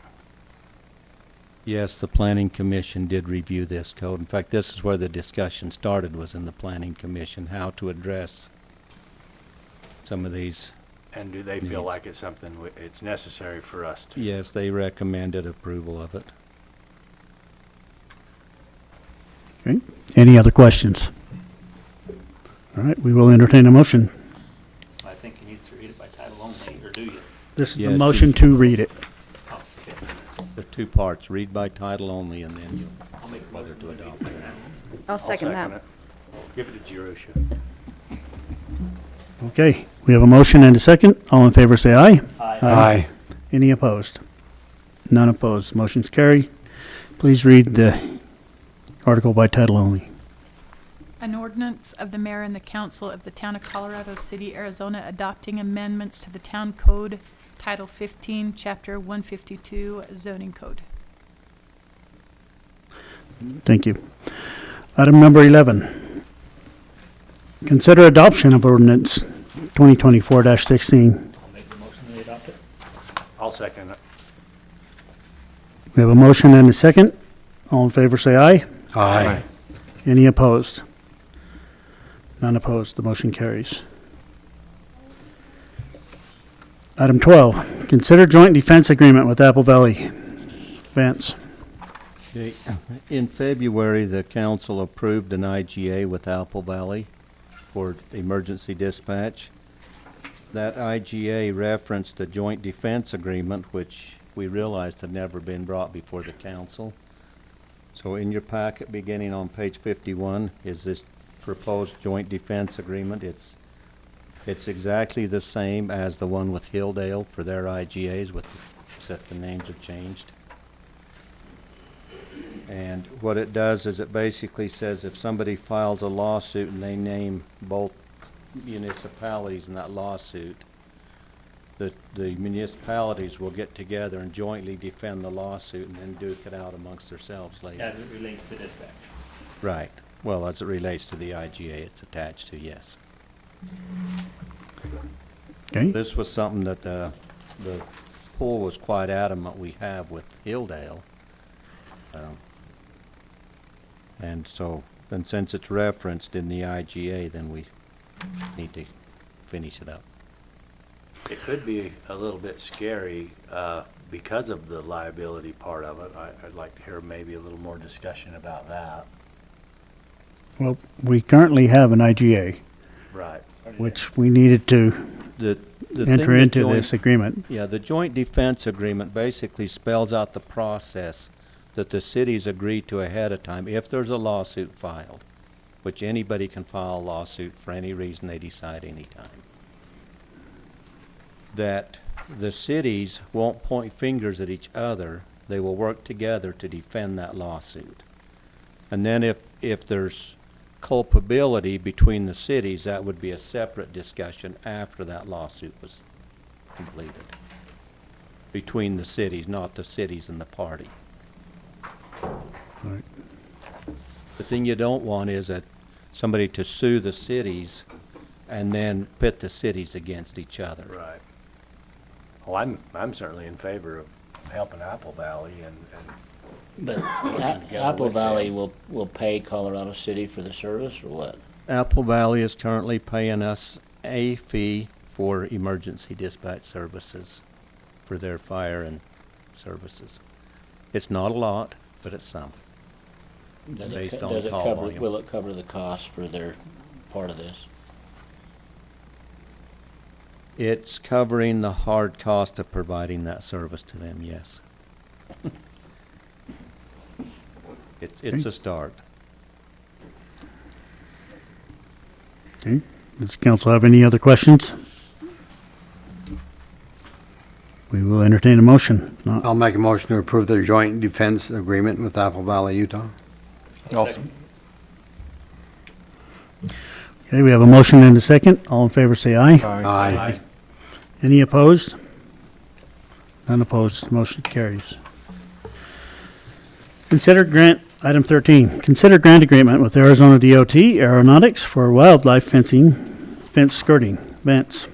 Yes, the planning commission did review this code. In fact, this is where the discussion started, was in the planning commission, how to address some of these. And do they feel like it's something it's necessary for us to? Yes, they recommended approval of it. Okay, any other questions? All right, we will entertain a motion. I think you need to read it by title only, or do you? This is the Yes, motion to read it. Oh, okay. There are two parts, read by title only, and then you'll I'll make a whether motion to adopt it. I'll second that. it. Give it to Jerusha. Okay, we have a motion and a second. All in favor, say aye. Aye. Any opposed? None opposed. Motion's carried. Please read the article by title only. An ordinance of the mayor and the council of the town of Colorado City, Arizona, adopting amendments to the town code, Title 15, Chapter 152, zoning code. Thank you. Item number 11. Consider adoption of ordinance 2024-16. I'll make the motion to adopt it. I'll second it. We have a motion and a second. All in favor, say aye. Aye. Any opposed? None opposed. The motion carries. Item 12. Consider joint defense agreement with Apple Valley. Vance. Okay. In February, the council approved an IGA with Apple Valley for emergency dispatch. That IGA referenced the joint defense agreement, which we realized had never been brought before the council. So in your packet, beginning on page 51, is this proposed joint defense agreement. It's exactly the same as the one with Hilldale for their IGAs, except the names have changed. And what it does is it basically says if somebody files a lawsuit and they name both municipalities in that lawsuit, the municipalities will get together and jointly defend the lawsuit and then duke it out amongst themselves later. As it relates to dispatch. Right. Well, as it relates to the IGA, it's attached to, yes. Okay. This was something that the pool was quite adamant we have with Hilldale. And so, and since it's referenced in the IGA, then we need to finish it up. It could be a little bit scary because of the liability part of it. I'd like to hear maybe a little more discussion about that. Well, we currently have an IGA, Right. which we needed to The thing enter that into joint- this agreement. Yeah, the joint defense agreement basically spells out the process that the cities agree to ahead of time if there's a lawsuit filed, which anybody can file a lawsuit for any reason they decide anytime. That the cities won't point fingers at each other, they will work together to defend that lawsuit. And then if there's culpability between the cities, that would be a separate discussion after that lawsuit was completed. Between the cities, not the cities and the party. Right. The thing you don't want is somebody to sue the cities and then pit the cities against each other. Right. Well, I'm certainly in favor of helping Apple Valley and But together Apple with Valley them. will pay Colorado City for the service, or what? Apple Valley is currently paying us, a fee for emergency dispatch services for their fire and services. It's not a lot, but it's some. Based on call volume. Will it cover the cost for their part of this? It's covering the hard cost of providing that service to them, yes. It's a start. Okay. Does the council have any other questions? We will entertain a motion. Not- I'll make a motion to approve the joint defense agreement with Apple Valley, Utah. Awesome. Okay, we have a motion and a second. All in favor, say aye. Aye. Any opposed? None opposed. Motion carries. Consider grant, item 13, consider grant agreement with Arizona DOT Aeronautics for wildlife fencing, fence skirting, Vance.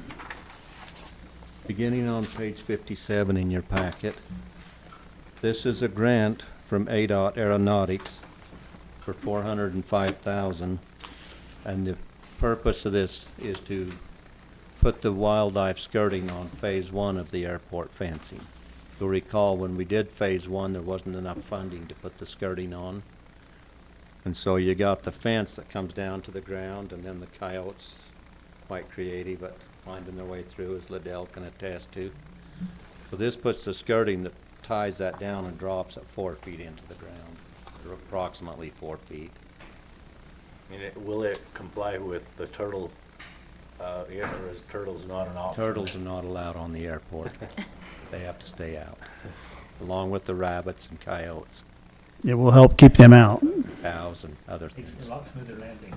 Beginning on page 57 in your packet, this is a grant from ADOT Aeronautics for $405,000, and the purpose of this is to put the wildlife skirting on phase 1 of the airport fencing. You'll recall when we did phase 1, there wasn't enough funding to put the skirting on. And so you got the fence that comes down to the ground, and then the coyotes, quite creative at finding their way through, as Liddell can attest to. So this puts the skirting that ties that down and drops at 4 feet into the ground, or approximately 4 feet. And will it comply with the turtle, or is turtles not an option? Turtles are not allowed on the airport. They have to stay out, along with the rabbits and coyotes, It will help keep them out. cows and other things. lot smoother landing.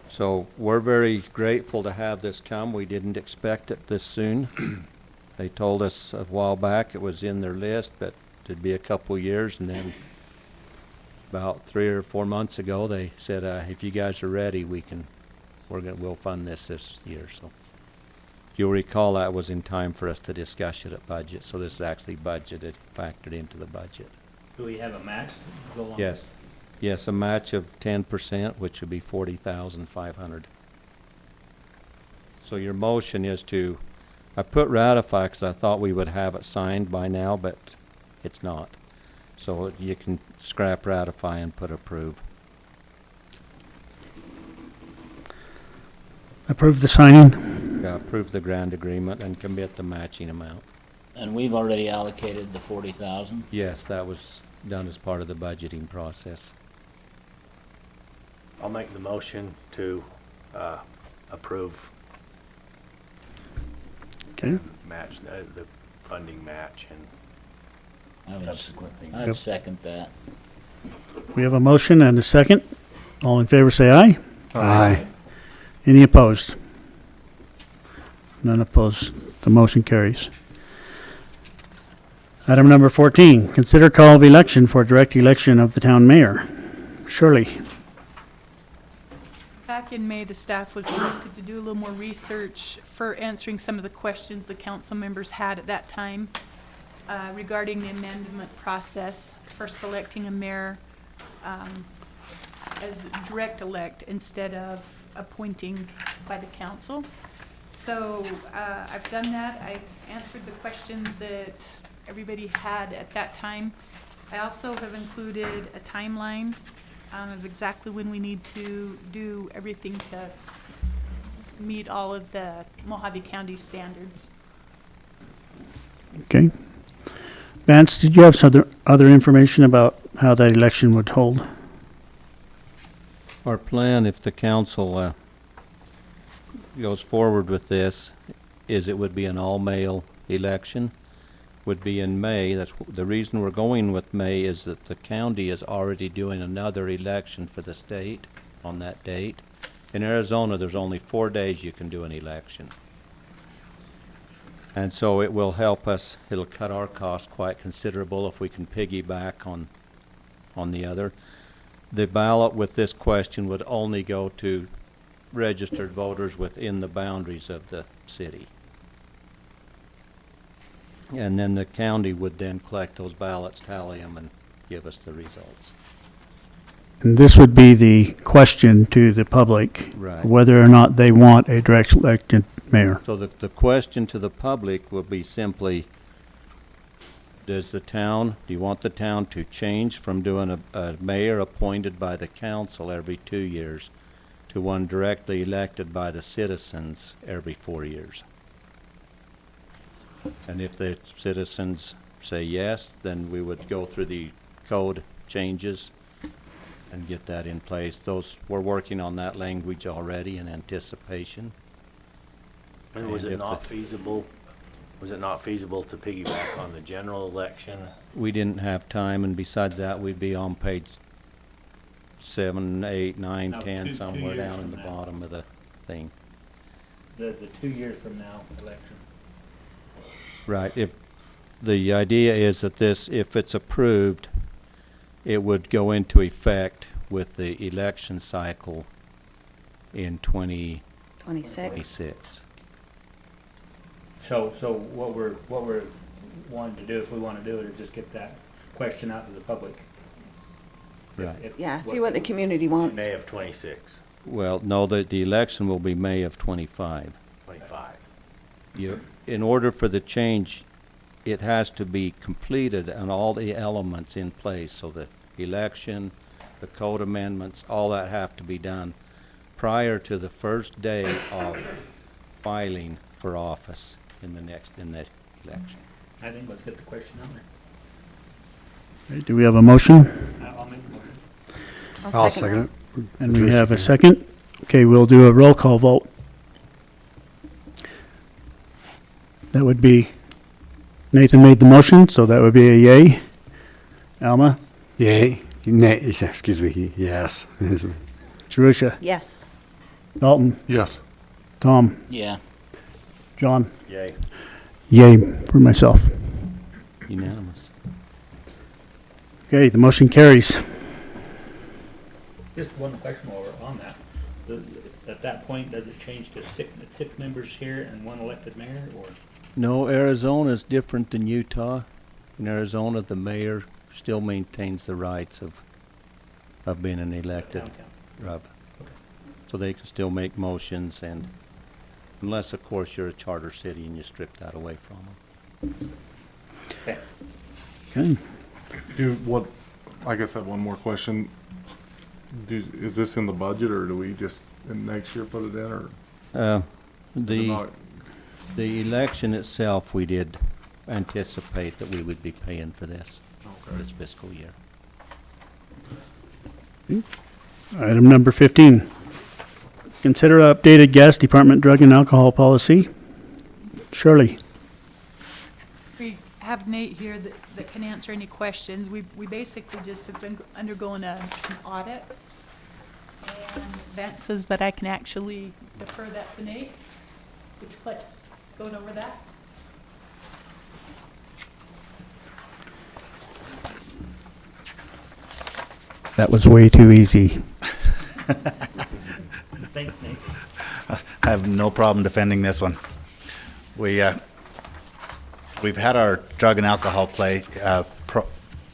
So we're very grateful to have this come. We didn't expect it this soon. They told us a while back it was in their list, but it'd be a couple years, and then about 3 or 4 months ago, they said, if you guys are ready, we'll fund this year. So you'll recall that was in time for us to discuss it at budget. So this is actually budgeted, factored into the budget. Do we have a match? Go along Yes. Yes, a match of 10%, which would be $40,500. So your motion is to, I put ratify because I thought we would have it signed by now, but it's not. So you can scrap ratify and put approve. Approve the signing. Approve the grant agreement and commit the matching amount. And we've already allocated the 40,000? Yes, that was done as part of the budgeting process. I'll make the motion to approve Okay. match, the funding match and I would subsequent things. I'd Yep. second that. We have a motion and a second. All in favor, say aye. Aye. Any opposed? None opposed. The motion carries. Item number 14, consider call of election for direct election of the town mayor. Shirley. Back in May, the staff was directed to do a little more research for answering some of the questions the council members had at that time regarding the amendment process for selecting a mayor as direct elect instead of appointing by the council. So I've done that. I've answered the questions that everybody had at that time. I also have included a timeline of exactly when we need to do everything to meet all of the Mojave County standards. Okay. Vance, did you have some other information about how that election would hold? Our plan, if the council goes forward with this, is it would be an all-male election, would be in May. That's the reason we're going with May is that the county is already doing another election for the state on that date. In Arizona, there's only 4 days you can do an election. And so it will help us, it'll cut our costs quite considerable if we can piggyback on the other. The ballot with this question would only go to registered voters within the boundaries of the city. And then the county would then collect those ballots, tally them, and give us the results. And this would be the question to the public, Right. whether or not they want a direct elected mayor. So the question to the public will be simply, do you want the town to change from doing a mayor appointed by the council every 2 years to one directly elected by the citizens every 4 years? And if the citizens say yes, then we would go through the code changes and get that in place. We're working on that language already in anticipation. And was And it if not the- feasible, to piggyback on the general election? We didn't have time, and besides that, we'd be on page 7, 8, 9, No, 10, two somewhere years down in from the now. bottom of the thing. The 2 years from now election. Right, if, the idea is that this, if it's approved, it would go into effect with the election cycle in 26. 2026. So what we're wanting to do, if we want to do it, is just get that question out to the public. Right. Yeah, see what the community wants. May of 26, Well, no, the election will be May of 25. 25. In order for the change, it has to be completed and all the elements in place, so the election, the code amendments, all that have to be done prior to the first day of filing for office in the election. I think let's get the question out there. Okay, do we have a motion? I'll make the motion. I'll second it. And we have a second. Okay, we'll do a roll call vote. That would be, Nathan made the motion, so that would be a yay. Alma? Yay, nay, excuse me, yes. Jerusha? Yes. Dalton? Yes. Tom? Yeah. John? Yay. Yay for myself. Unanimous. Okay, the motion carries. Just one question while we're on that. At that point, does it change to six members here and one elected mayor, or? No, Arizona is different than Utah. In Arizona, the mayor still maintains the rights of being an elected Town council? rep. Okay. So they can still make motions, and unless, of course, you're a charter city and you strip that away from them. Okay. Okay. I guess I have one more question. Is this in the budget, or do we just, in next year, put it in, or? is it The not- The election itself, we did anticipate that we would be paying for this fiscal year. Item number 15. Consider updated gas department drug and alcohol policy. Shirley? We have Nate here that can answer any questions. We basically just have been undergoing an audit. And Vance says that I can actually defer that to Nate. Would you like going over that? That was way too easy. Thanks, Nate. I have no problem defending this one. We've had our drug and alcohol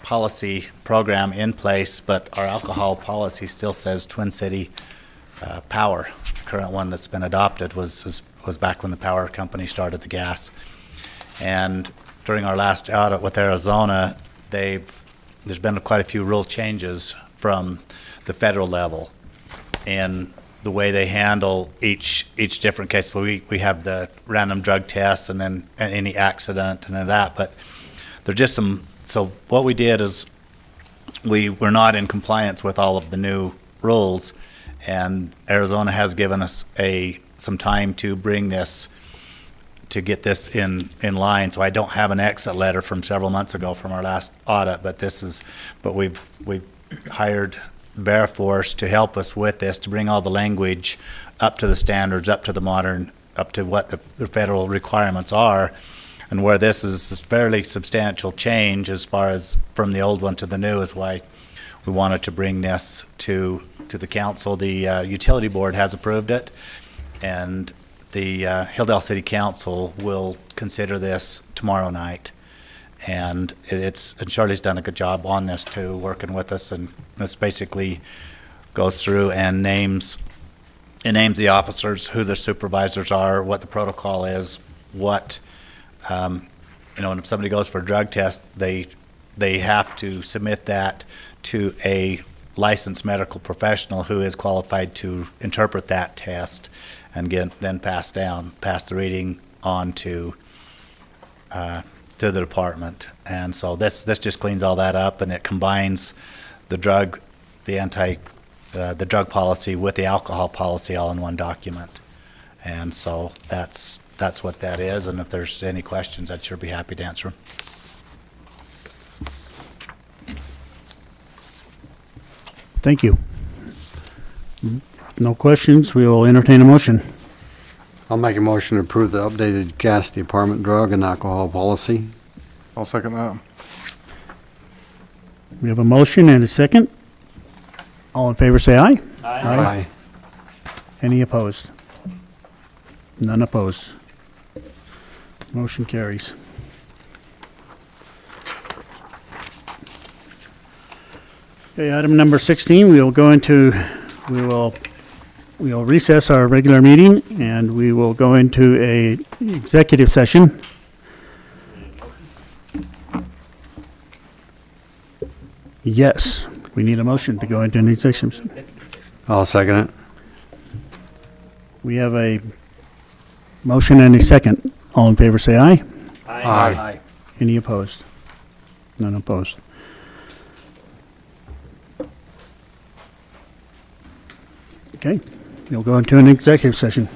policy program in place, but our alcohol policy still says Twin City Power. The current one that's been adopted was back when the power company started the gas. And during our last audit with Arizona, there's been quite a few rule changes from the federal level in the way they handle each different case. So we have the random drug tests and then any accident and that, but there's just some. So what we did is we were not in compliance with all of the new rules, and Arizona has given us some time to bring this, to get this in line. So I don't have an exit letter from several months ago from our last audit, but we've hired Veriforce to help us with this, to bring all the language up to the standards, up to the modern, up to what the federal requirements are. And where this is a fairly substantial change as far as from the old one to the new is why we wanted to bring this to the council. The utility board has approved it, and the Hilldale City Council will consider this tomorrow night. And and Charlie's done a good job on this too, working with us and This basically goes through and names the officers, who the supervisors are, what the protocol is, what, when somebody goes for a drug test, they have to submit that to a licensed medical professional who is qualified to interpret that test and then pass the reading on to the department. And so this just cleans all that up, and it combines the drug policy with the alcohol policy all in one document. And so that's what that is, and if there's any questions, I'd sure be happy to answer them. Thank you. No questions, we will entertain a motion. I'll make a motion to approve the updated gas department drug and alcohol policy. I'll second that. We have a motion and a second. All in favor, say aye. Aye. Any opposed? None opposed. Motion carries. Okay, item number 16, we will recess our regular meeting, and we will go into a executive session. Yes, we need a motion to go into an executive session. I'll second it. We have a motion and a second. All in favor, say aye. Aye. Any opposed? None opposed. Okay, we'll go into an executive session.